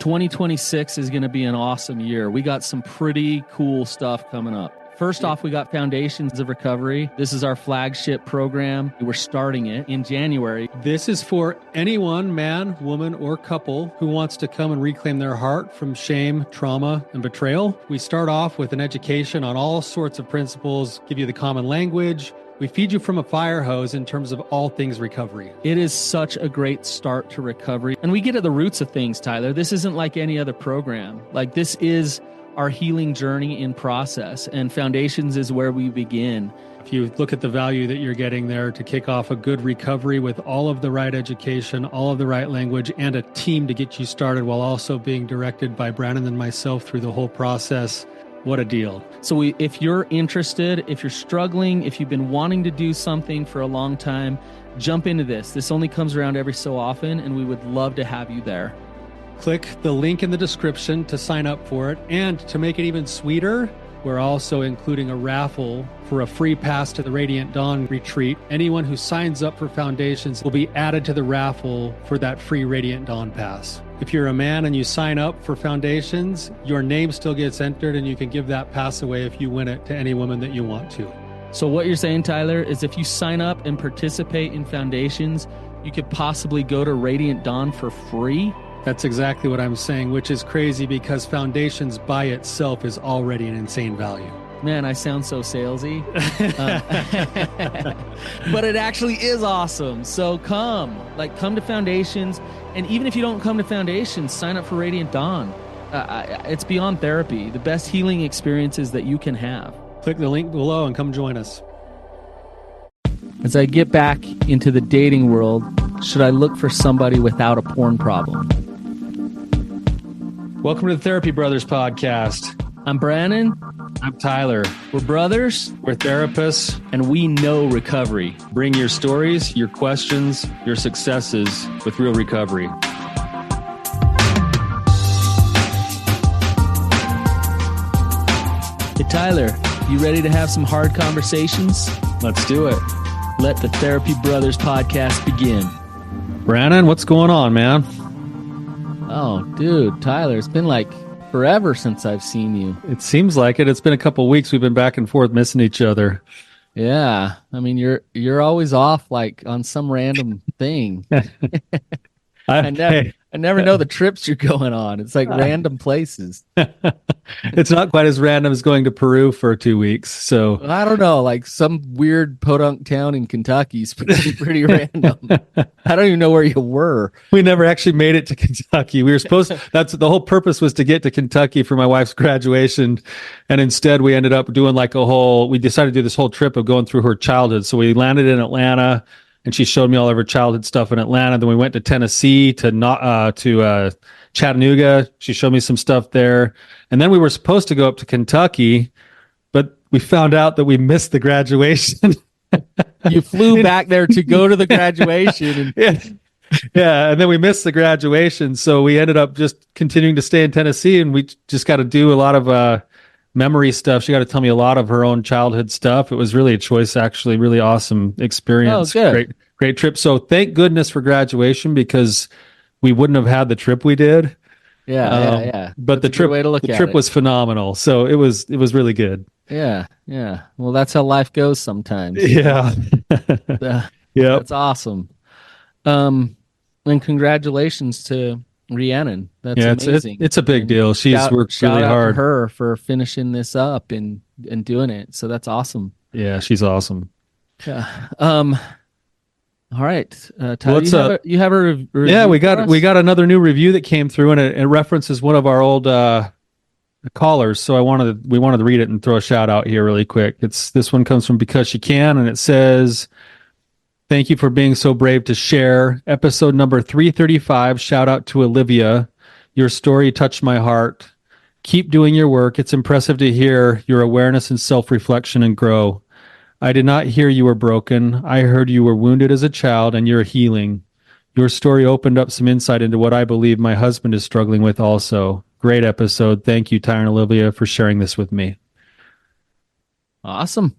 2026 is going to be an awesome year. We got some pretty cool stuff coming up. First off, we got Foundations of Recovery. This is our flagship program. We're starting it in January. This is for anyone, man, woman, or couple who wants to come and reclaim their heart from shame, trauma, and betrayal. We start off with an education on all sorts of principles, give you the common language. We feed you from a fire hose in terms of all things recovery. It is such a great start to recovery. And we get at the roots of things, Tyler. This isn't like any other program. Like, this is our healing journey in process, and Foundations is where we begin. If you look at the value that you're getting there to kick off a good recovery with all of the right education, all of the right language, and a team to get you started while also being directed by Brannon and myself through the whole process, what a deal. So if you're interested, if you're struggling, if you've been wanting to do something for a long time, jump into this. This only comes around every so often, and we would love to have you there. Click the link in the description to sign up for it. And to make it even sweeter, we're also including a raffle for a free pass to the Radiant Dawn retreat. Anyone who signs up for Foundations will be added to the raffle for that free Radiant Dawn pass. If you're a man and you sign up for Foundations, your name still gets entered, and you can give that pass away if you win it to any woman that you want to. So what you're saying, Tyler, is if you sign up and participate in Foundations, you could possibly go to Radiant Dawn for free? That's exactly what I'm saying, which is crazy because Foundations by itself is already an insane value. Man, I sound so salesy. But it actually is awesome. So come to Foundations. And even if you don't come to Foundations, sign up for Radiant Dawn. It's beyond therapy. The best healing experiences that you can have. Click the link below and come join us. As I get back into the dating world, should I look for somebody without a porn problem? Welcome to the Therapy Brothers podcast. I'm Brannon. I'm Tyler. We're brothers. We're therapists. And we know recovery. Bring your stories, your questions, your successes with real recovery. Hey, Tyler, you ready to have some hard conversations? Let's do it. Let the Therapy Brothers podcast begin. Brannon, what's going on, man? Oh, dude, Tyler, it's been like forever since I've seen you. It seems like it. It's been a couple of weeks. We've been back and forth missing each other. Yeah. I mean, you're always off like on some random thing. I never know the trips you're going on. It's like random places. It's not quite as random as going to Peru for 2 weeks. So I don't know, like some weird podunk town in Kentucky is pretty random. I don't even know where you were. We never actually made it to Kentucky. We were supposed to, that's the whole purpose was to get to Kentucky for my wife's graduation. And instead we ended up doing we decided to do this whole trip of going through her childhood. So we landed in Atlanta, and she showed me all of her childhood stuff in Atlanta. Then we went to Tennessee to Chattanooga. She showed me some stuff there. And then we were supposed to go up to Kentucky, but we found out that we missed the graduation. You flew back there to go to the graduation. Yeah. And then we missed the graduation. So we ended up just continuing to stay in Tennessee, and we just got to do a lot of memory stuff. She got to tell me a lot of her own childhood stuff. It was really a choice, actually. Really awesome experience. Oh, good. Great trip. So thank goodness for graduation, because we wouldn't have had the trip we did. Yeah. But the trip was phenomenal. So it was really good. Yeah. Well, that's how life goes sometimes. Yeah. Yeah. That's awesome. And congratulations to Rhiannon. That's amazing. It's a big deal. She's worked really hard. Shout out to her for finishing this up and doing it. So that's awesome. Yeah, she's awesome. Yeah. All right, Tyler, you have a review? Yeah, we got another new review that came through, and it references one of our old callers. So we wanted to read it and throw a shout out here really quick. This one comes from Because She Can, and it says, "Thank you for being so brave to share. Episode number 335. Shout out to Olivia. Your story touched my heart. Keep doing your work. It's impressive to hear your awareness and self-reflection and grow. I did not hear you were broken. I heard you were wounded as a child and you're healing. Your story opened up some insight into what I believe my husband is struggling with also. Great episode. Thank you, Tyler and Olivia, for sharing this with me." Awesome.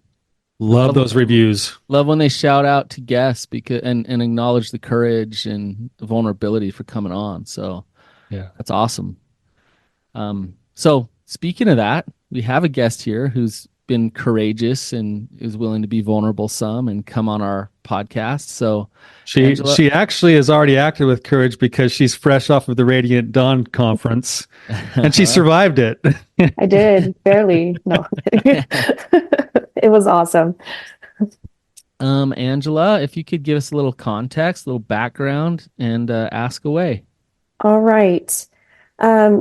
Love those reviews. Love when they shout out to guests and acknowledge the courage and the vulnerability for coming on. So Yeah. That's awesome. So speaking of that, we have a guest here who's been courageous and is willing to be vulnerable some and come on our podcast. So, Angela, She actually has already acted with courage because she's fresh off of the Radiant Dawn conference and she survived it. I did, barely. No. It was awesome. Angela, if you could give us a little context, a little background, and ask away. All right.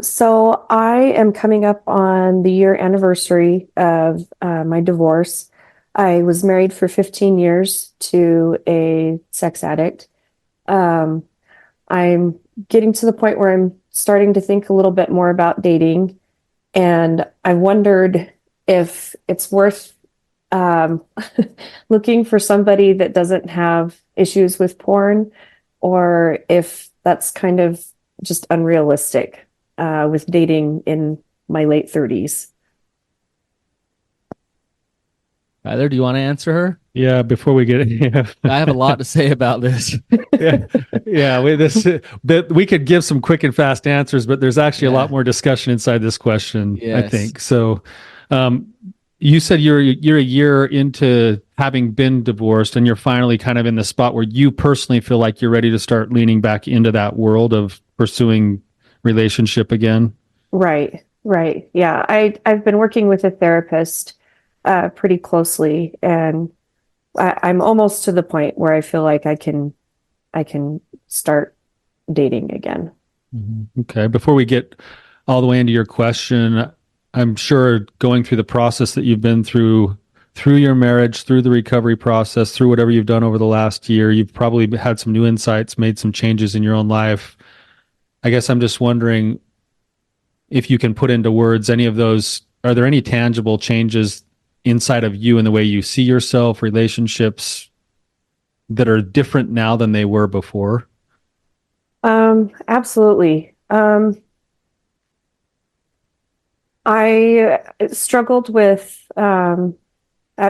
So I am coming up on the year anniversary of my divorce. I was married for 15 years to a sex addict. Um, I'm getting to the point where I'm starting to think a little bit more about dating, and I wondered if it's worth um, looking for somebody that doesn't have issues with porn, or if that's kind of just unrealistic with dating in my late 30s. Tyler, do you want to answer her? Yeah, before we get yeah. I have a lot to say about this. We could give some quick and fast answers, but there's actually a lot more discussion inside this question, I Yes. think. So, you said you're a year into having been divorced, and you're finally kind of in the spot where you personally feel like you're ready to start leaning back into that world of pursuing relationship again. Right, right. Yeah, I've been working with a therapist pretty closely, and I'm almost to the point where I feel like I can start dating again. Okay. Before we get all the way into your question, I'm sure going through the process that you've been through your marriage, through the recovery process, through whatever you've done over the last year, you've probably had some new insights, made some changes in your own life. I guess I'm just wondering if you can put into words any of those. Are there any tangible changes inside of you in the way you see yourself, relationships that are different now than they were before? Absolutely. I struggled with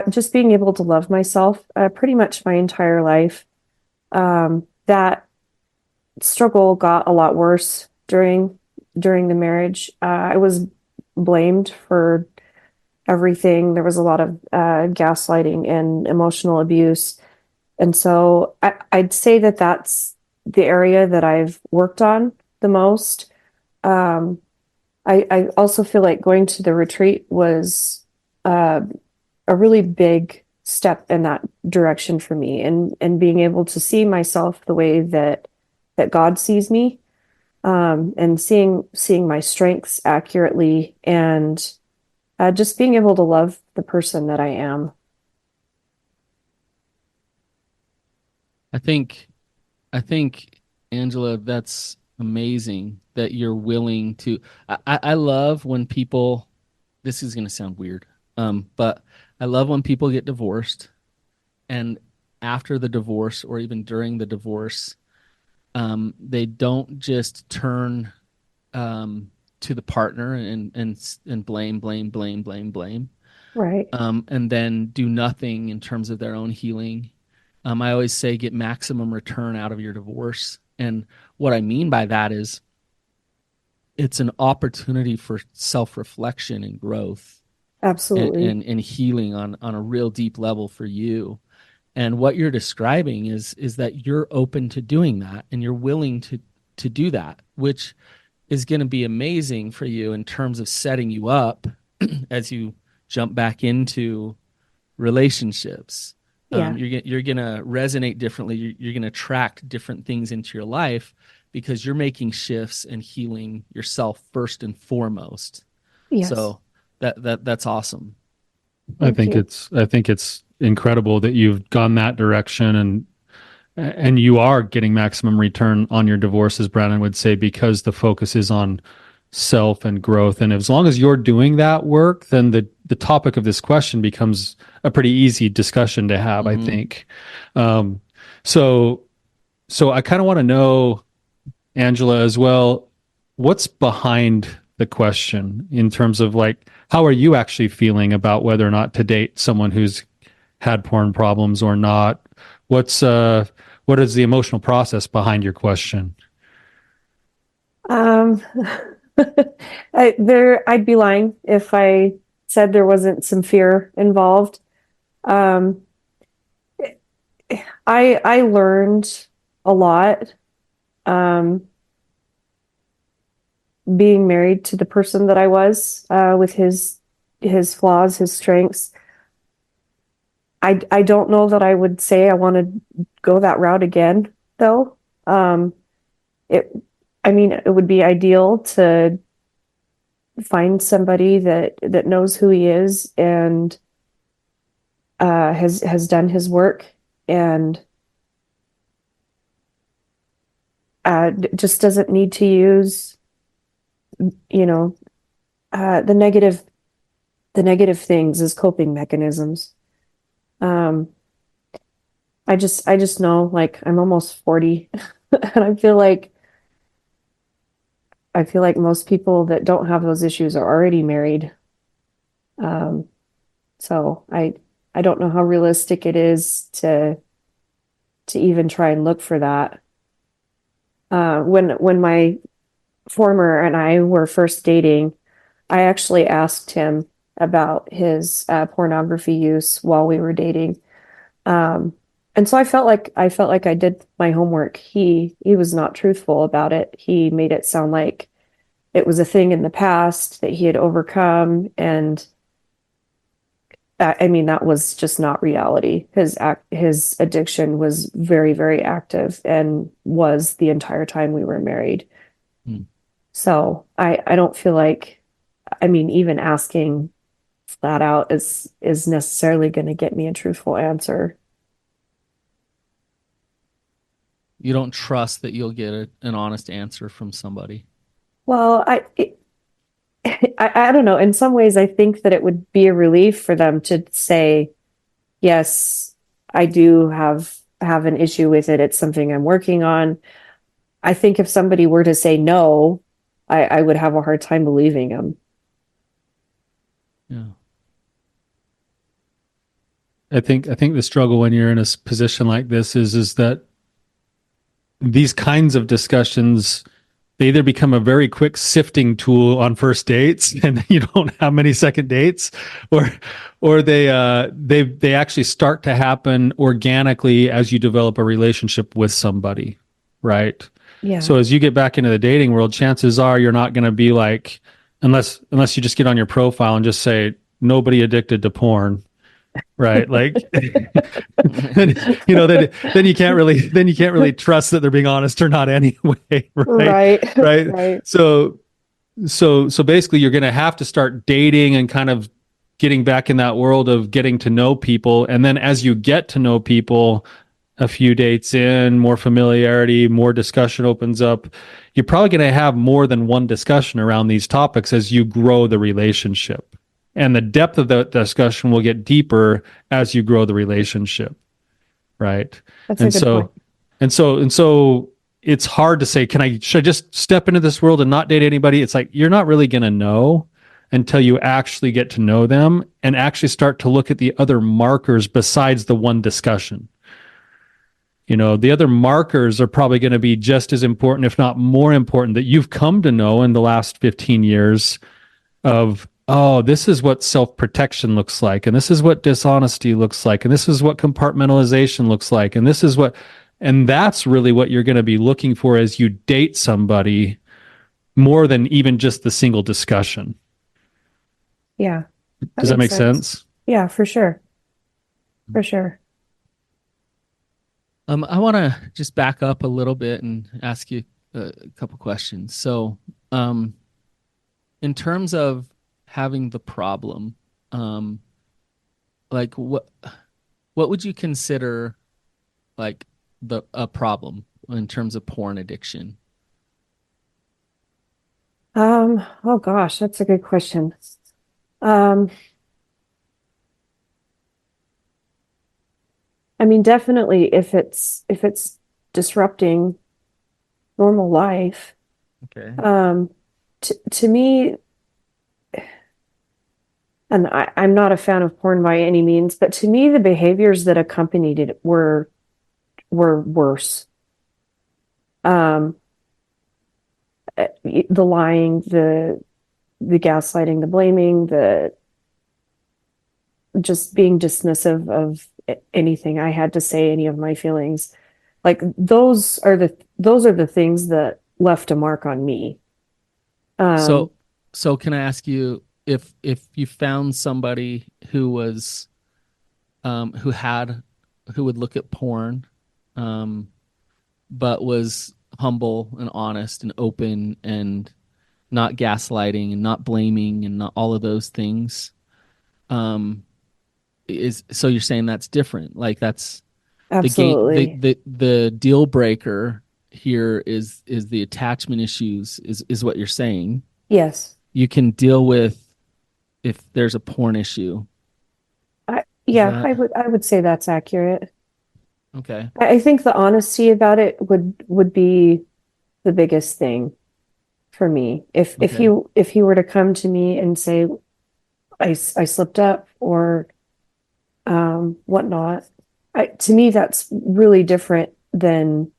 just being able to love myself pretty much my entire life. That struggle got a lot worse during the marriage. I was blamed for everything. There was a lot of gaslighting and emotional abuse. And so I'd say that that's the area that I've worked on the most. I also feel like going to the retreat was a really big step in that direction for me, and being able to see myself the way that God sees me, and seeing my strengths accurately, and just being able to love the person that I am. I think, Angela, that's amazing that you're willing to. I love when people. This is going to sound weird, but I love when people get divorced, and after the divorce or even during the divorce, they don't just turn to the partner and blame, Right. and then do nothing in terms of their own healing. I always say get maximum return out of your divorce. And what I mean by that is it's an opportunity for self-reflection and growth Absolutely. and healing on a real deep level for you. And what you're describing is that you're open to doing that and you're willing to do that, which is going to be amazing for you in terms of setting you up as you jump back into relationships. Yeah. You're gonna resonate differently. You're gonna attract different things into your life because you're making shifts and healing yourself first and foremost. Yes. So that's awesome. I Thank think you. it's incredible that you've gone that direction, and you are getting maximum return on your divorce, as Brannon would say, because the focus is on self and growth. And as long as you're doing that work, then the topic of this question becomes a pretty easy discussion to have, I think. So I kind of want to know, Angela, as well, what's behind the question in terms of like, how are you actually feeling about whether or not to date someone who's had porn problems or not? What is the emotional process behind your question? Um, I'd be lying if I said there wasn't some fear involved. Um, I learned a lot, um, being married to the person that I was, with his flaws, his strengths. I don't know that I would say I want to go that route again, though. It, I mean, it would be ideal to find somebody that knows who he is and has done his work and just doesn't need to use, you know, the negative things as coping mechanisms. Um, I just know, like, I'm almost 40 and I feel like most people that don't have those issues are already married. Um, so I don't know how realistic it is to even try and look for that. When my former and I were first dating, I actually asked him about his pornography use while we were dating. Um, and so I felt like I did my homework. He was not truthful about it. He made it sound like it was a thing in the past that he had overcome, and I mean that was just not reality. His addiction was very, very active and was the entire time we were married. Hmm. So I don't feel like, I mean, even asking flat out is necessarily going to get me a truthful answer. You don't trust that you'll get an honest answer from somebody. Well, I don't know. In some ways, I think that it would be a relief for them to say, yes, I do have an issue with it. It's something I'm working on. I think if somebody were to say no, I would have a hard time believing them. Yeah. I think the struggle when you're in a position like this is that these kinds of discussions, they either become a very quick sifting tool on first dates and you don't have many second dates, or they actually start to happen organically as you develop a relationship with somebody, right? Yeah. So as you get back into the dating world, chances are you're not going to be like, unless you just get on your profile and just say nobody addicted to porn, right? Like, then, then you can't really trust that they're being honest or not anyway, right? Right. Right. Right. So basically you're going to have to start dating and kind of getting back in that world of getting to know people. And then as you get to know people, a few dates in, more familiarity, more discussion opens up. You're probably going to have more than one discussion around these topics as you grow the relationship. And the depth of the discussion will get deeper as you grow the relationship, right? That's a And good point. so, and so it's hard to say, should I just step into this world and not date anybody? It's like you're not really going to know until you actually get to know them and actually start to look at the other markers besides the one discussion. The other markers are probably going to be just as important, if not more important, that you've come to know in the last 15 years of, oh, this is what self-protection looks like, and this is what dishonesty looks like, and this is what compartmentalization looks like, and that's really what you're going to be looking for as you date somebody more than even just the single discussion. Yeah. That Does that makes make sense. sense? Yeah, for sure. For sure. I want to just back up a little bit and ask you a couple questions. So, in terms of having the problem, um, like what would you consider like a problem in terms of porn addiction? Oh gosh, that's a good question. Um, I mean, definitely if it's disrupting normal life. Okay. To me, and I'm not a fan of porn by any means, but to me, the behaviors that accompanied it were worse. Um, the lying, the gaslighting, the blaming, the just being dismissive of anything I had to say, any of my feelings. Like those are the things that left a mark on me. So, Um, so can I ask you if you found somebody who was who had who would look at porn, um, but was humble and honest and open and not gaslighting and not blaming and not all of those things, um, is so you're saying that's different? Like that's the game, absolutely. the deal breaker here is the attachment issues is what you're saying. Yes. You can deal with if there's a porn issue. Is Yeah, that I would say that's accurate. okay? I think the honesty about it would be the biggest thing for me. Okay. If he were to come to me and say I slipped up or whatnot, to me that's really different than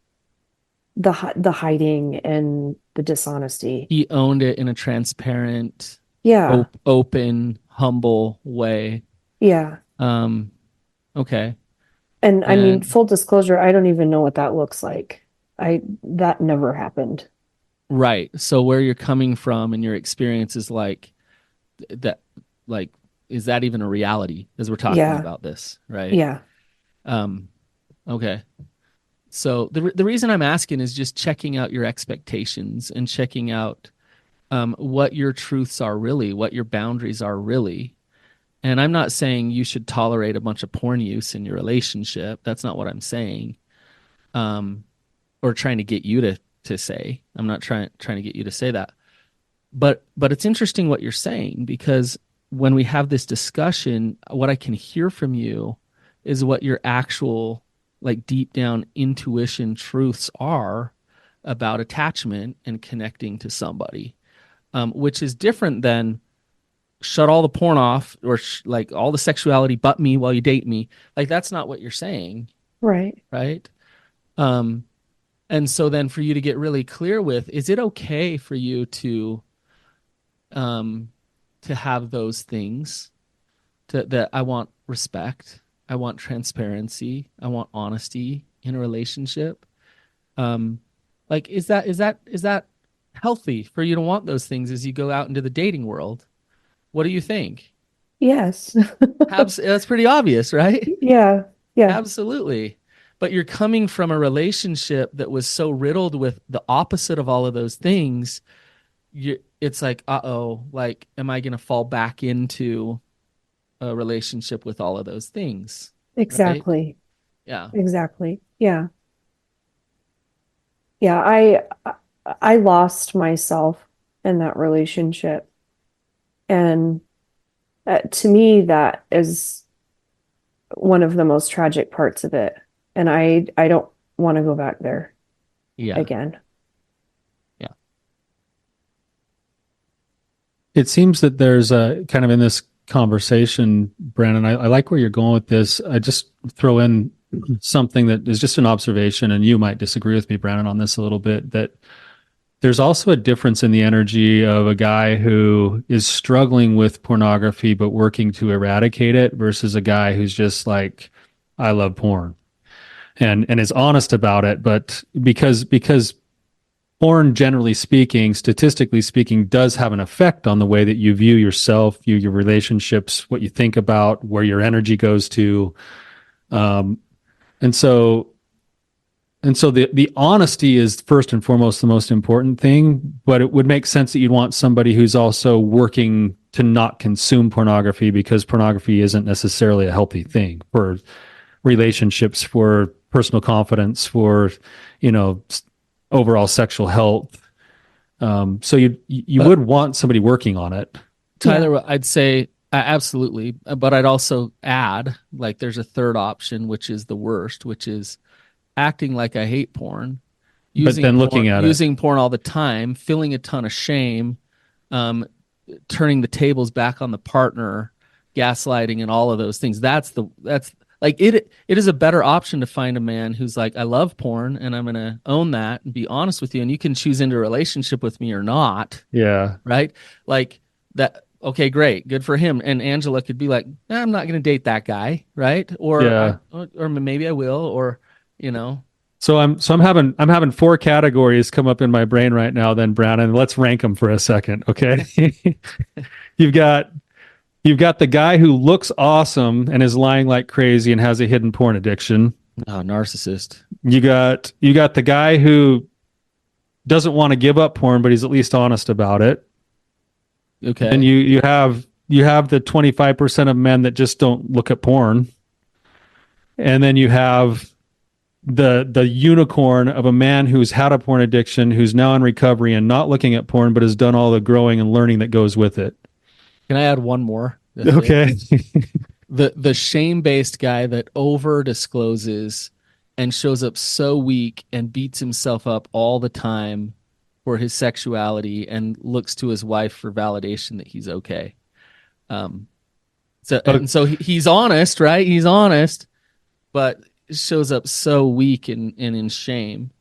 the hiding and the dishonesty. He owned it in a transparent, Yeah, open, humble way. yeah. Um, okay. And I mean, And full disclosure, I don't even know what that looks like. I That never happened. right. So where you're coming from and your experience is like that, like, is that even a reality as we're talking Yeah, about this, right? yeah, Um, okay. So the reason I'm asking is just checking out your expectations and checking out what your truths are really, what your boundaries are really. And I'm not saying you should tolerate a bunch of porn use in your relationship. That's not what I'm saying. Um, or trying to get you to say. I'm not trying to get you to say that. But it's interesting what you're saying because when we have this discussion, what I can hear from you is what your actual like deep down intuition truths are about attachment and connecting to somebody, which is different than shut all the porn off or like all the sexuality but me while you date me. Like that's not what you're saying, right. right? Um, and so then for you to get really clear with, is it okay for you um, to have those things that I want respect, I want transparency, I want honesty in a relationship. Um, like is that healthy for you to want those things as you go out into the dating world? What do you think? Yes. That's pretty obvious, right? Yeah, yeah, Absolutely. But you're coming from a relationship that was so riddled with the opposite of all of those things. It's like, uh-oh, like, am I going to fall back into a relationship with all of those things? Right? exactly. Yeah. Exactly. Yeah. Yeah, I lost myself in that relationship. And to me, that is one of the most tragic parts of it. And I don't want to go back there Yeah. again. Yeah. It seems that there's a kind of in this conversation, Brandon. I like where you're going with this. I just throw in something that is just an observation, and you might disagree with me, Brandon, on this a little bit. That there's also a difference in the energy of a guy who is struggling with pornography but working to eradicate it versus a guy who's just like, I love porn and is honest about it. But because porn, generally speaking, statistically speaking, does have an effect on the way that you view yourself, view your relationships, what you think about, where your energy goes to. Um, and so the honesty is first and foremost the most important thing, but it would make sense that you'd want somebody who's also working to not consume pornography because pornography isn't necessarily a healthy thing for relationships, for personal confidence, for, you know, overall sexual health. So you But would want somebody working on it. Yeah, Tyler, I'd say absolutely. But I'd also add, like, there's a third option, which is the worst, which is acting like I hate porn, But then looking at it, using porn all the time, feeling a ton of shame, um, turning the tables back on the partner, gaslighting, and all of those things. That's Like it is a better option to find a man who's like, I love porn and I'm gonna own that and be honest with you, and you can choose into a relationship with me or not, Yeah. right? Like that. Okay, great, good for him. And Angela could be like, I'm not gonna date that guy, right? Yeah. Or maybe I will, or you know. So I'm having four categories come up in my brain right now then, Brannon. Let's rank them for a second, okay? You've got the guy who looks awesome and is lying like crazy and has a hidden porn addiction. Oh, narcissist. You got the guy who doesn't want to give up porn, but he's at least honest about it. Okay. And you have the 25% of men that just don't look at porn. And then you have the unicorn of a man who's had a porn addiction, who's now in recovery and not looking at porn, but has done all the growing and learning that goes with it. Can I add one more? Okay. The shame-based guy that over discloses and shows up so weak and beats himself up all the time for his sexuality and looks to his wife for validation that he's okay. So he's honest, right? He's honest, but shows up so weak and in shame.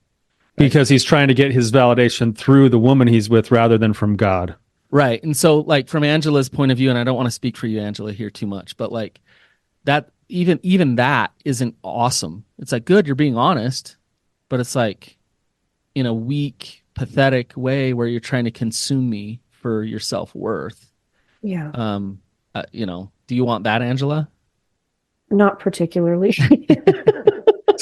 Right? Because he's trying to get his validation through the woman he's with rather than from God. Right. And so like from Angela's point of view, and I don't want to speak for you, Angela, here too much, but like that, even that isn't awesome. It's like, good, you're being honest, but it's like in a weak, pathetic way where you're trying to consume me for your self-worth. Yeah. Do you want that, Angela? Not particularly.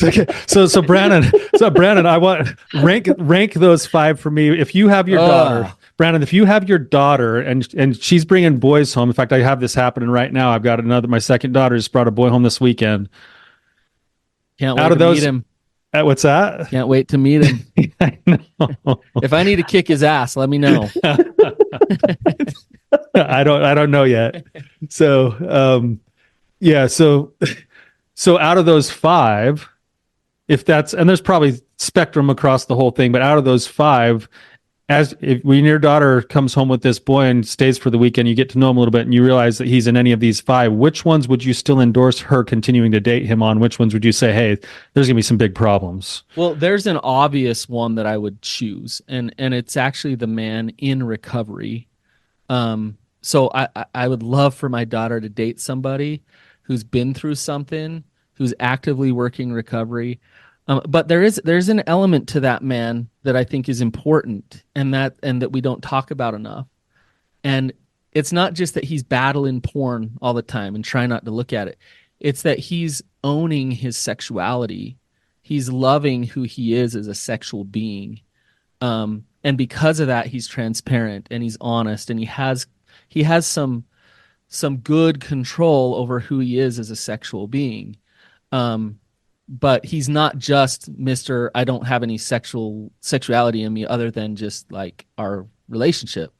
Okay. So Brannon, I want rank those five for me. If you have your daughter, Brannon, if you have your daughter and she's bringing boys home. In fact, I have this happening right now. I've got my second daughter just brought a boy home this weekend. Can't wait to meet him. What's that? Can't wait to meet him. I know. If I need to kick his ass, let me know. I don't know yet. So, yeah. So out of those five, and there's probably spectrum across the whole thing, but out of those five, when your daughter comes home with this boy and stays for the weekend, you get to know him a little bit and you realize that he's in any of these five, which ones would you still endorse her continuing to date him on? Which ones would you say, hey, there's going to be some big problems? Well, there's an obvious one that I would choose, and it's actually the man in recovery. So I would love for my daughter to date somebody who's been through something, who's actively working recovery. But there's an element to that man that I think is important and that we don't talk about enough. And it's not just that he's battling porn all the time and trying not to look at it. It's that he's owning his sexuality. He's loving who he is as a sexual being. And because of that, he's transparent and he's honest and he has some good control over who he is as a sexual being. But he's not just Mr. I don't have any sexuality in me other than just like our relationship,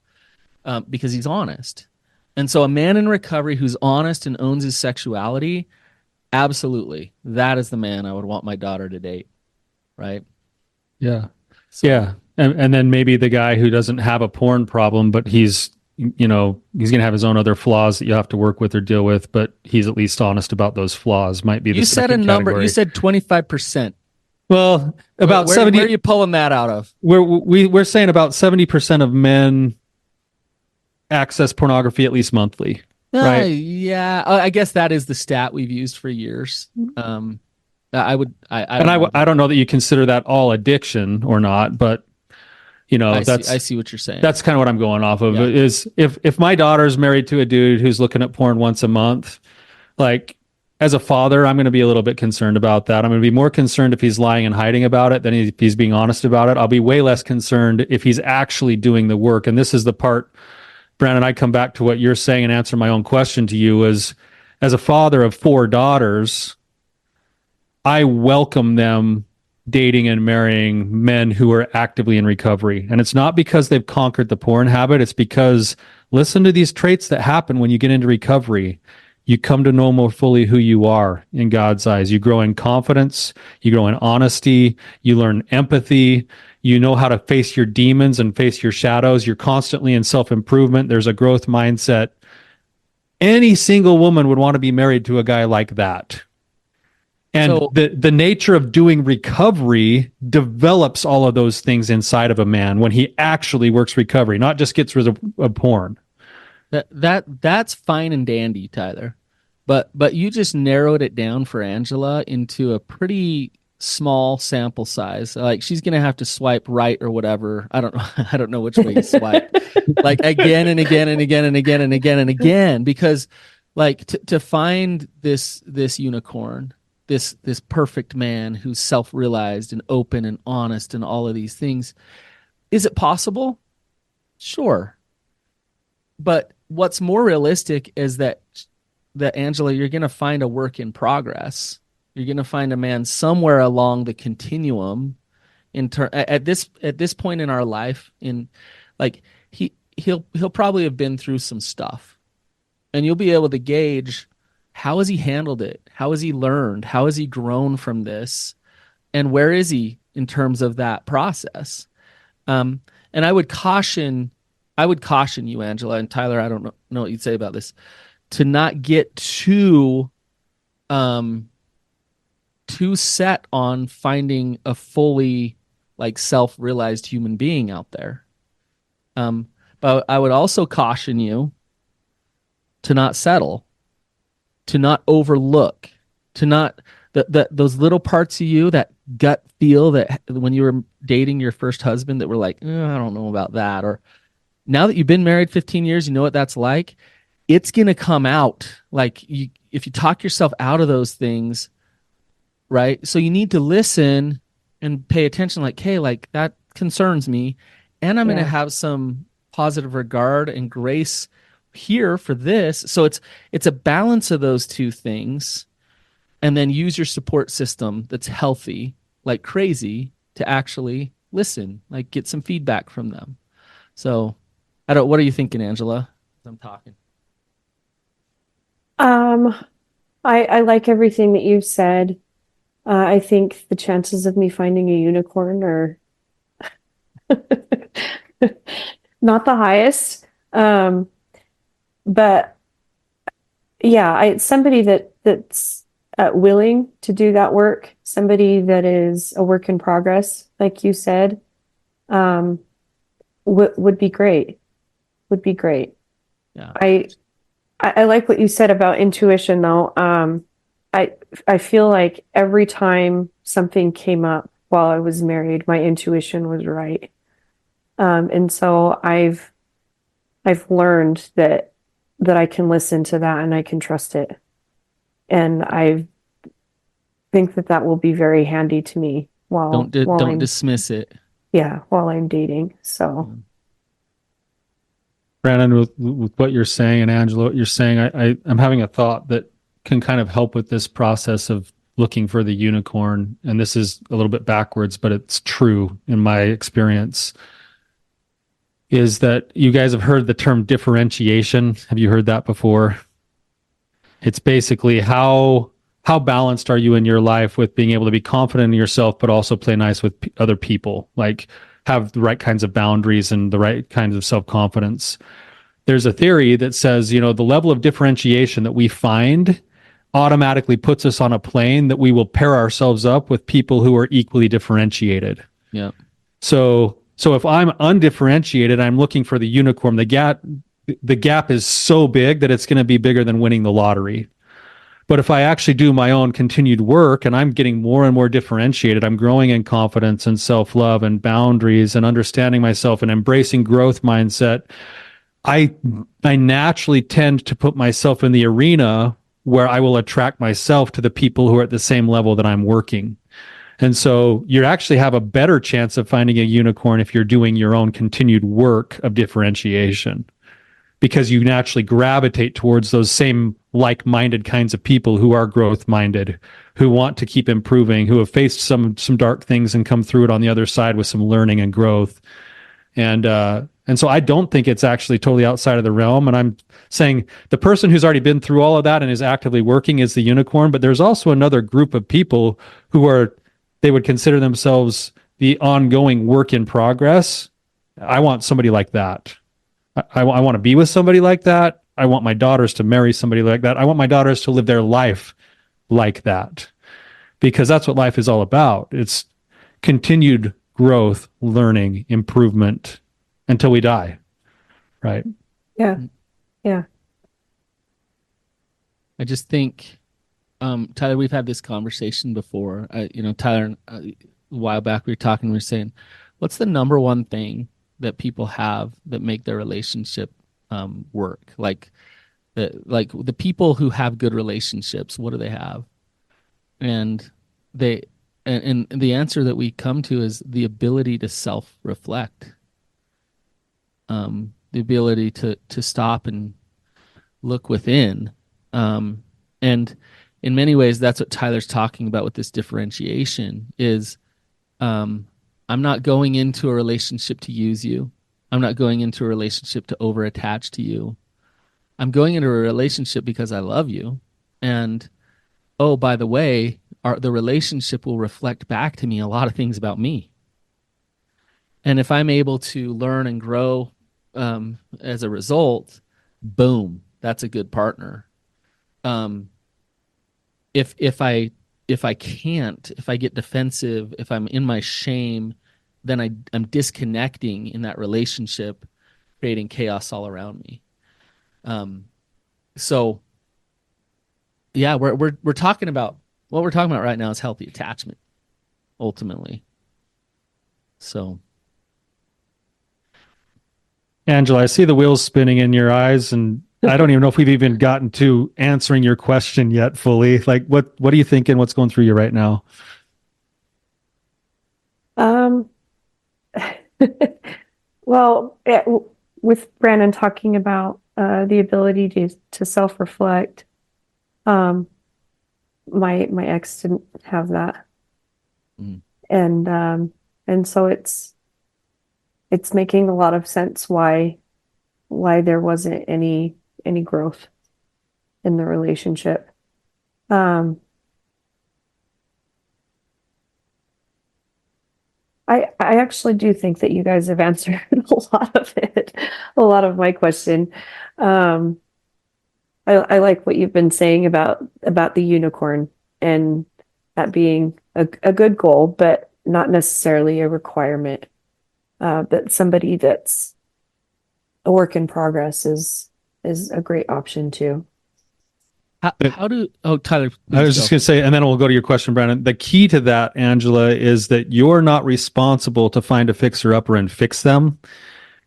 because he's honest. And so a man in recovery who's honest and owns his sexuality, absolutely, that is the man I would want my daughter to date. Right. Yeah. So, yeah. And then maybe the guy who doesn't have a porn problem, but he's going to have his own other flaws that you have to work with or deal with, but he's at least honest about those flaws. Might be the second category. You said 25%. Well, about 70. Where are you pulling that out of? We're saying about 70% of men access pornography at least monthly, right? Yeah, I guess that is the stat we've used for years. I don't know that you consider that all addiction or not, but I see what you're saying. That's kind of what I'm going off of. Yeah. Is if my daughter's married to a dude who's looking at porn once a month, like as a father, I'm going to be a little bit concerned about that. I'm going to be more concerned if he's lying and hiding about it than if he's being honest about it. I'll be way less concerned if he's actually doing the work. And this is the part, Brannon, I come back to what you're saying and answer my own question to you is, as a father of 4 daughters, I welcome them dating and marrying men who are actively in recovery. And it's not because they've conquered the porn habit. It's because listen to these traits that happen when you get into recovery. You come to know more fully who you are in God's eyes. You grow in confidence. You grow in honesty. You learn empathy. You know how to face your demons and face your shadows. You're constantly in self-improvement. There's a growth mindset. Any single woman would want to be married to a guy like that. And So the nature of doing recovery develops all of those things inside of a man when he actually works recovery, not just gets rid of porn. that's fine and dandy, Tyler. But you just narrowed it down for Angela into a pretty small sample size. Like she's gonna have to swipe right or whatever. I don't know. I don't know which way you swipe. Like again and again and again and again and again and again, because like to find this unicorn, this perfect man who's self-realized and open and honest and all of these things, is it possible? Sure. But what's more realistic is that Angela, you're going to find a work in progress. You're going to find a man somewhere along the continuum at this point in our life, in like he'll probably have been through some stuff, and you'll be able to gauge how has he handled it? How has he learned? How has he grown from this? And where is he in terms of that process? And I would caution you, Angela, and Tyler, I don't know what you'd say about this, to not get too set on finding a fully like self-realized human being out there. But I would also caution you to not settle, to not overlook, to not those little parts of you, that gut feel that when you were dating your first husband that were like, I don't know about that, or now that you've been married 15 years, you know what that's like. It's going to come out. Like if you talk yourself out of those things, right? So you need to listen and pay attention, like, hey, like that concerns me. And I'm going to have some positive regard and grace here for this. So it's a balance of those two things. And then use your support system that's healthy, like crazy, to actually listen, like get some feedback from them. So what are you thinking, Angela, as I'm talking? I like everything that you've said. I think the chances of me finding a unicorn are not the highest. But yeah, somebody that's willing to do that work, somebody that is a work in progress, like you said, would be great. Would be great. Yeah. I like what you said about intuition, though. I feel like every time something came up while I was married, my intuition was right. And so I've learned that I can listen to that and I can trust it. And I think that will be very handy to me while don't dismiss it. Yeah, while I'm dating. So Brannon, with what you're saying, and Angela, what you're saying, I'm having a thought that can kind of help with this process of looking for the unicorn. And this is a little bit backwards, but it's true in my experience, is that you guys have heard the term differentiation. Have you heard that before? It's basically how balanced are you in your life with being able to be confident in yourself, but also play nice with other people, like have the right kinds of boundaries and the right kinds of self-confidence. There's a theory that says, the level of differentiation that we find automatically puts us on a plane that we will pair ourselves up with people who are equally differentiated. Yeah. So if I'm undifferentiated, I'm looking for the unicorn. The gap is so big that it's going to be bigger than winning the lottery. But if I actually do my own continued work and I'm getting more and more differentiated, I'm growing in confidence and self-love and boundaries and understanding myself and embracing growth mindset, I naturally tend to put myself in the arena where I will attract myself to the people who are at the same level that I'm working. And so you actually have a better chance of finding a unicorn if you're doing your own continued work of differentiation, because you naturally gravitate towards those same like-minded kinds of people who are growth-minded, who want to keep improving, who have faced some dark things and come through it on the other side with some learning and growth. And so I don't think it's actually totally outside of the realm. And I'm saying the person who's already been through all of that and is actively working is the unicorn. But there's also another group of people they would consider themselves the ongoing work in progress. I want somebody like that. I want to be with somebody like that. I want my daughters to marry somebody like that. I want my daughters to live their life like that. because that's what life is all about. It's continued growth, learning, improvement until we die. Right. Yeah. Yeah. I just think, Tyler, we've had this conversation before. Tyler, a while back we were talking, we were saying, what's the number one thing that people have that make their relationship work? Like the people who have good relationships, what do they have? And they and the answer that we come to is the ability to self-reflect, the ability to stop and look within. And in many ways, that's what Tyler's talking about with this differentiation is, um, I'm not going into a relationship to use you. I'm not going into a relationship to over attach to you. I'm going into a relationship because I love you. And oh, by the way, the relationship will reflect back to me a lot of things about me. And if I'm able to learn and grow as a result, boom, that's a good partner. Um, if I can't, if I get defensive, if I'm in my shame, then I'm disconnecting in that relationship, creating chaos all around me. Um, so yeah, we're talking about what we're talking about right now is healthy attachment, ultimately. So Angela, I see the wheels spinning in your eyes, and I don't even know if we've even gotten to answering your question yet fully. Like, what are you thinking? What's going through you right now? Um, well, with Brannon talking about the ability to self-reflect, um, my ex didn't have that, mm, and so it's making a lot of sense why there wasn't any growth in the relationship. Um, I actually do think that you guys have answered a lot of it, a lot of my question. Um, I like what you've been saying about the unicorn and that being a good goal, but not necessarily a requirement. But somebody that's a work in progress is a great option too. how do oh Tyler, I please was just go. going to say, and then we'll go to your question, Brandon. The key to that, Angela, is that you're not responsible to find a fixer-upper and fix them.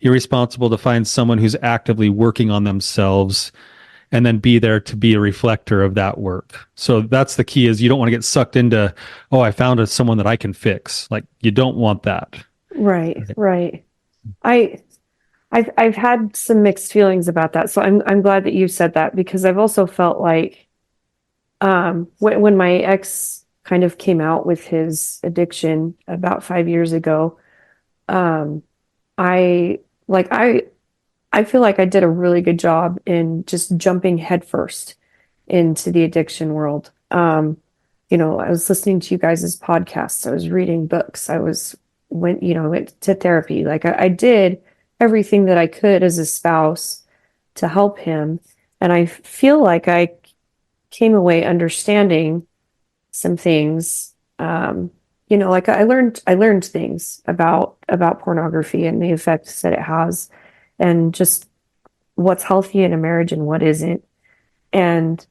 You're responsible to find someone who's actively working on themselves and then be there to be a reflector of that work. So that's the key is you don't want to get sucked into, oh, I found someone that I can fix. Like you don't want that. Right, right. I I've had some mixed feelings about that. So I'm glad that you said that because I've also felt like when my ex kind of came out with his addiction about 5 years ago, um I like I feel like I did a really good job in just jumping headfirst into the addiction world. I was listening to you guys' podcasts, I was reading books, went to therapy. Like I did everything that I could as a spouse to help him. And I feel like I came away understanding some things. Like I learned things about pornography and the effects that it has and just what's healthy in a marriage and what isn't. And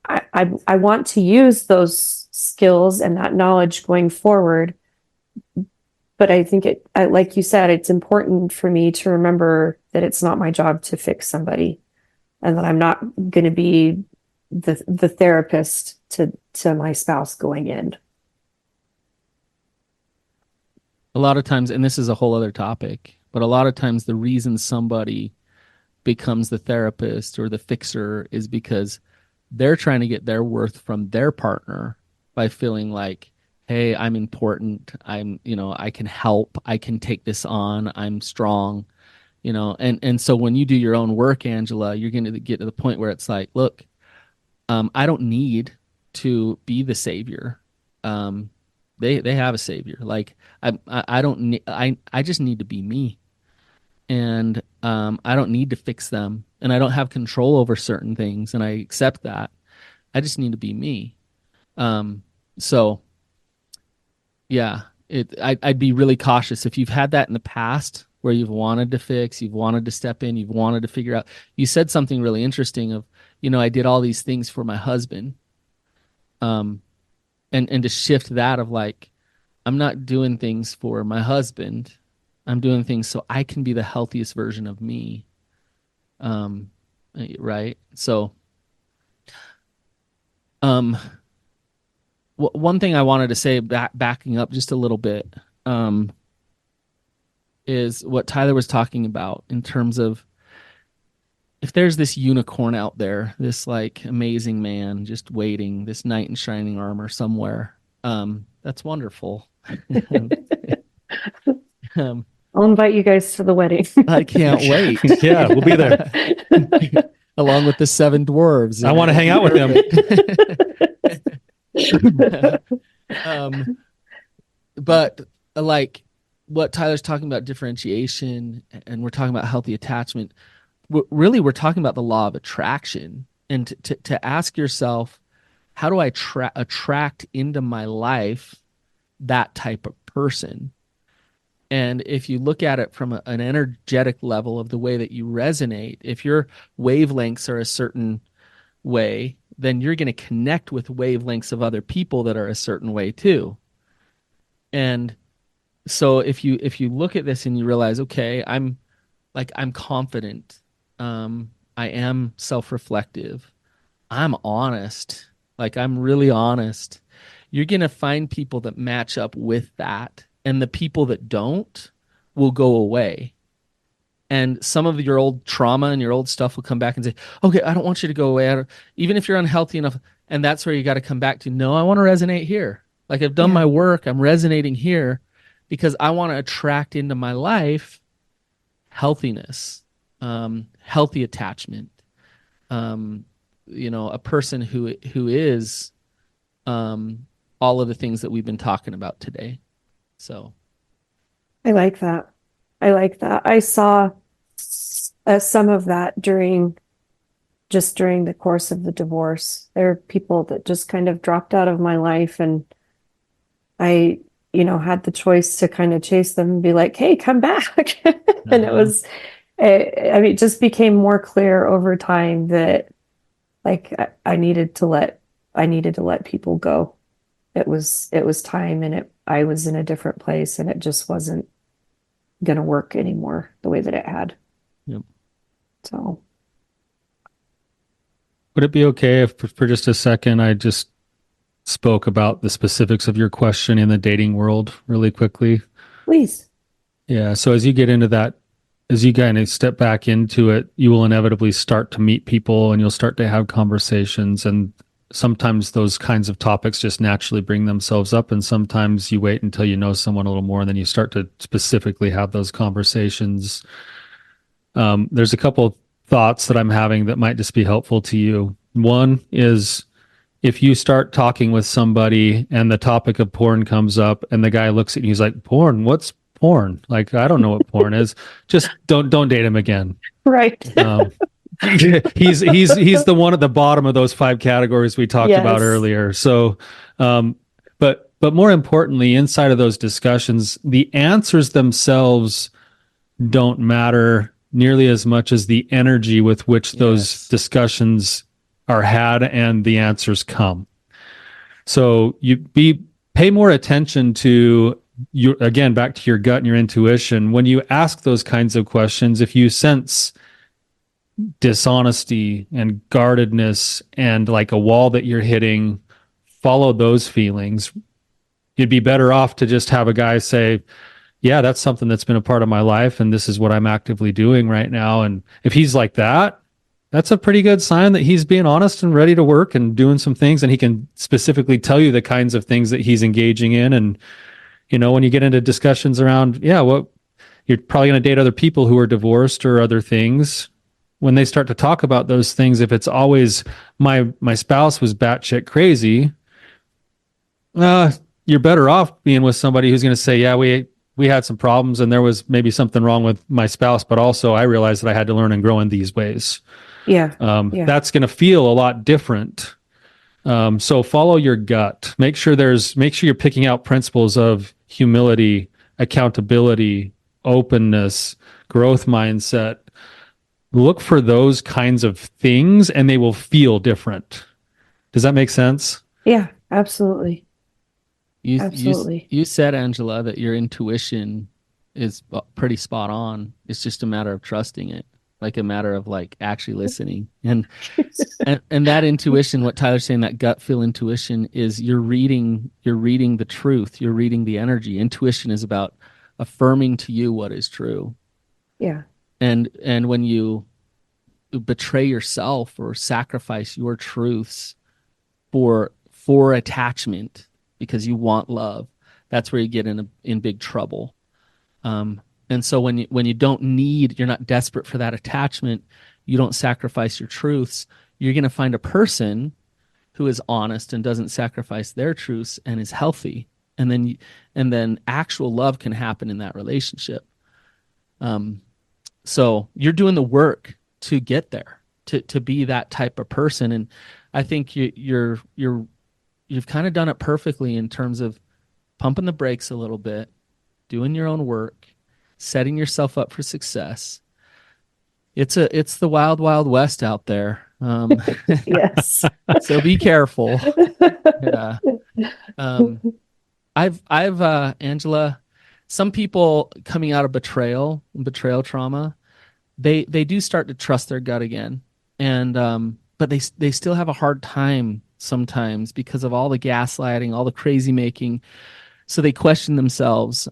I want to use those skills and that knowledge going forward. But I think like you said, it's important for me to remember that it's not my job to fix somebody and that I'm not going to be the therapist to my spouse going in. A lot of times, and this is a whole other topic, but a lot of times the reason somebody becomes the therapist or the fixer is because they're trying to get their worth from their partner by feeling like, hey, I'm important. I can help. I can take this on. I'm strong, and so when you do your own work, Angela, you're going to get to the point where it's like, look, I don't need to be the savior. Um, they have a savior. Like I don't need, I just need to be me, and I don't need to fix them, and I don't have control over certain things, and I accept that. I just need to be me. So yeah, I'd be really cautious if you've had that in the past where you've wanted to fix, you've wanted to step in, you've wanted to figure out. You said something really interesting of, I did all these things for my husband. And to shift that of like, I'm not doing things for my husband. I'm doing things so I can be the healthiest version of me. Right? So, um, one thing I wanted to say backing up just a little bit, is what Tyler was talking about in terms of if there's this unicorn out there, this like amazing man just waiting, this knight in shining armor somewhere, that's wonderful. I'll invite you guys to the wedding. I can't wait. Yeah, we'll be there. Along with the 7 dwarves. I want to hang out with them. But like what Tyler's talking about, differentiation, and we're talking about healthy attachment. Really, we're talking about the law of attraction, and to ask yourself, how do I attract into my life that type of person? And if you look at it from an energetic level of the way that you resonate, if your wavelengths are a certain way, then you're going to connect with wavelengths of other people that are a certain way too. And so if you look at this and you realize, okay, I'm confident, I am self-reflective, I'm honest, like I'm really honest, you're going to find people that match up with that. And the people that don't will go away. And some of your old trauma and your old stuff will come back and say, okay, I don't want you to go away. Even if you're unhealthy enough. And that's where you got to come back to, no, I want to resonate here. Like I've done my work. I'm resonating here because I want to attract into my life healthiness, healthy attachment, a person who is all of the things that we've been talking about today. So I like that. I saw some of that during the course of the divorce. There are people that just kind of dropped out of my life, and I, had the choice to kind of chase them and be like, hey, come back. And it just became more clear over time that like I needed to let people go. It was time, and I was in a different place, and it just wasn't going to work anymore the way that it had. Yep. So would it be okay if for just a second I just spoke about the specifics of your question in the dating world really quickly? Please. Yeah. So as you get into that, as you kind of step back into it, you will inevitably start to meet people and you'll start to have conversations, and sometimes those kinds of topics just naturally bring themselves up, and sometimes you wait until you know someone a little more and then you start to specifically have those conversations. There's a couple of thoughts that I'm having that might just be helpful to you. One is, if you start talking with somebody and the topic of porn comes up and the guy looks at you, he's like, porn? What's porn? Like, I don't know what porn is. Just don't date him again. Right. He's the one at the bottom of those 5 categories we talked about earlier. So, but more importantly, inside of those discussions, the answers themselves don't matter nearly as much as the energy with which those discussions are had and the answers come. So pay more attention to again, back to your gut and your intuition. When you ask those kinds of questions, if you sense dishonesty and guardedness and like a wall that you're hitting, follow those feelings. You'd be better off to just have a guy say, yeah, that's something that's been a part of my life and this is what I'm actively doing right now. And if he's like that, that's a pretty good sign that he's being honest and ready to work and doing some things, and he can specifically tell you the kinds of things that he's engaging in. And when you get into discussions around, you're probably going to date other people who are divorced or other things. When they start to talk about those things, if it's always my spouse was batshit crazy, you're better off being with somebody who's going to say, yeah, we had some problems and there was maybe something wrong with my spouse, but also I realized that I had to learn and grow in these ways. Yeah. That's going to feel a lot different So follow your gut. Make sure you're picking out principles of humility, accountability, openness, growth mindset. Look for those kinds of things and they will feel different. Does that make sense? Yeah, absolutely. You said, Angela, that your intuition is pretty spot on. It's just a matter of trusting it, like a matter of like actually listening. And that intuition, what Tyler's saying, that gut feel intuition is you're reading the truth. You're reading the energy. Intuition is about affirming to you what is true. Yeah. And when you betray yourself or sacrifice your truths for attachment because you want love, that's where you get in big trouble. And so when you don't need, you're not desperate for that attachment, you don't sacrifice your truths, you're going to find a person who is honest and doesn't sacrifice their truths and is healthy. And then actual love can happen in that relationship. So you're doing the work to get there, to be that type of person. And I think you've kind of done it perfectly in terms of pumping the brakes a little bit, doing your own work, setting yourself up for success. It's the wild, wild west out there. Yes. So be careful. Yeah. I've Angela, some people coming out of betrayal trauma, they do start to trust their gut again. And but they still have a hard time sometimes because of all the gaslighting, all the crazy making. So they question themselves.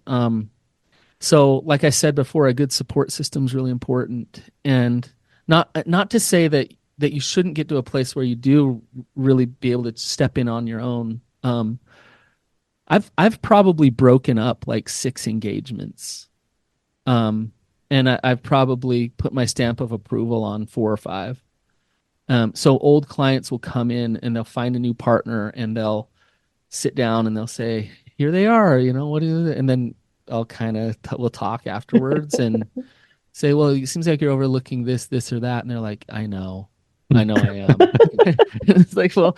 So like I said before, a good support system is really important. And not to say that you shouldn't get to a place where you do really be able to step in on your own. I've probably broken up like 6 engagements. And I've probably put my stamp of approval on 4 or 5. So old clients will come in and they'll find a new partner and they'll sit down and they'll say, here they are, what is it? And then I'll kind of we'll talk afterwards and say, well, it seems like you're overlooking this or that. And they're like, I know I am. It's like, well,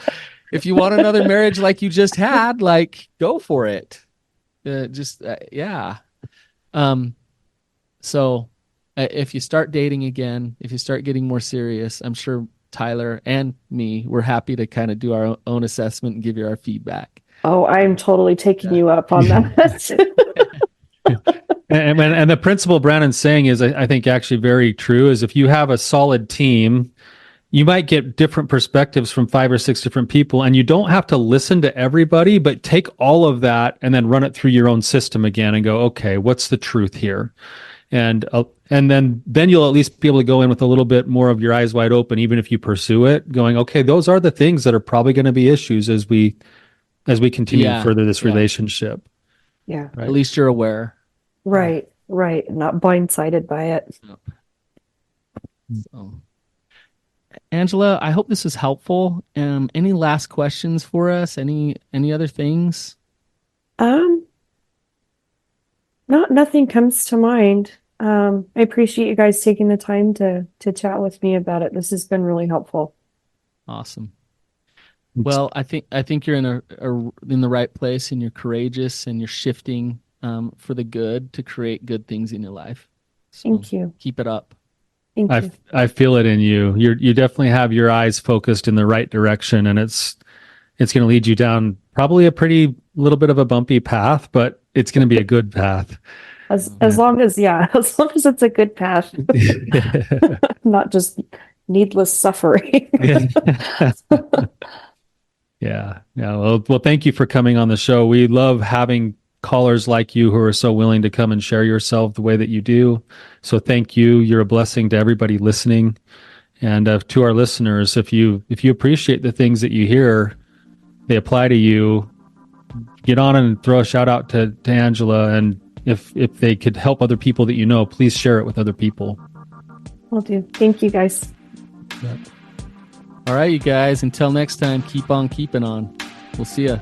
if you want another marriage like you just had, like, go for it. Yeah. So if you start dating again, if you start getting more serious, I'm sure Tyler and me, we're happy to kind of do our own assessment and give you our feedback. Oh, I'm totally taking you up on that. And the principle Brannon's saying is, I think, actually very true, is if you have a solid team, you might get different perspectives from 5 or 6 different people, and you don't have to listen to everybody, but take all of that and then run it through your own system again and go, okay, what's the truth here? And then you'll at least be able to go in with a little bit more of your eyes wide open, even if you pursue it, going, okay, those are the things that are probably going to be issues as we continue to further this relationship. Yeah. Right? At least you're aware. Right. Not blindsided by it. So, Angela, I hope this was helpful. Any last questions for us? Any other things? Nothing comes to mind. I appreciate you guys taking the time to chat with me about it. This has been really helpful. Awesome. Well, I think you're in the right place, and you're courageous, and you're shifting for the good to create good things in your life. So thank you. Keep it up. Thank you. I feel it in you. You definitely have your eyes focused in the right direction, and it's going to lead you down probably a pretty little bit of a bumpy path, but it's going to be a good path. As long as it's a good path, not just needless suffering. Yeah. Well, thank you for coming on the show. We love having callers like you who are so willing to come and share yourself the way that you do. So thank you. You're a blessing to everybody listening. And to our listeners, if you appreciate the things that you hear, they apply to you, get on and throw a shout out to Angela. And if they could help other people that you know, please share it with other people. Will do. Thank you, guys. All right, you guys. Until next time, keep on keeping on. We'll see ya.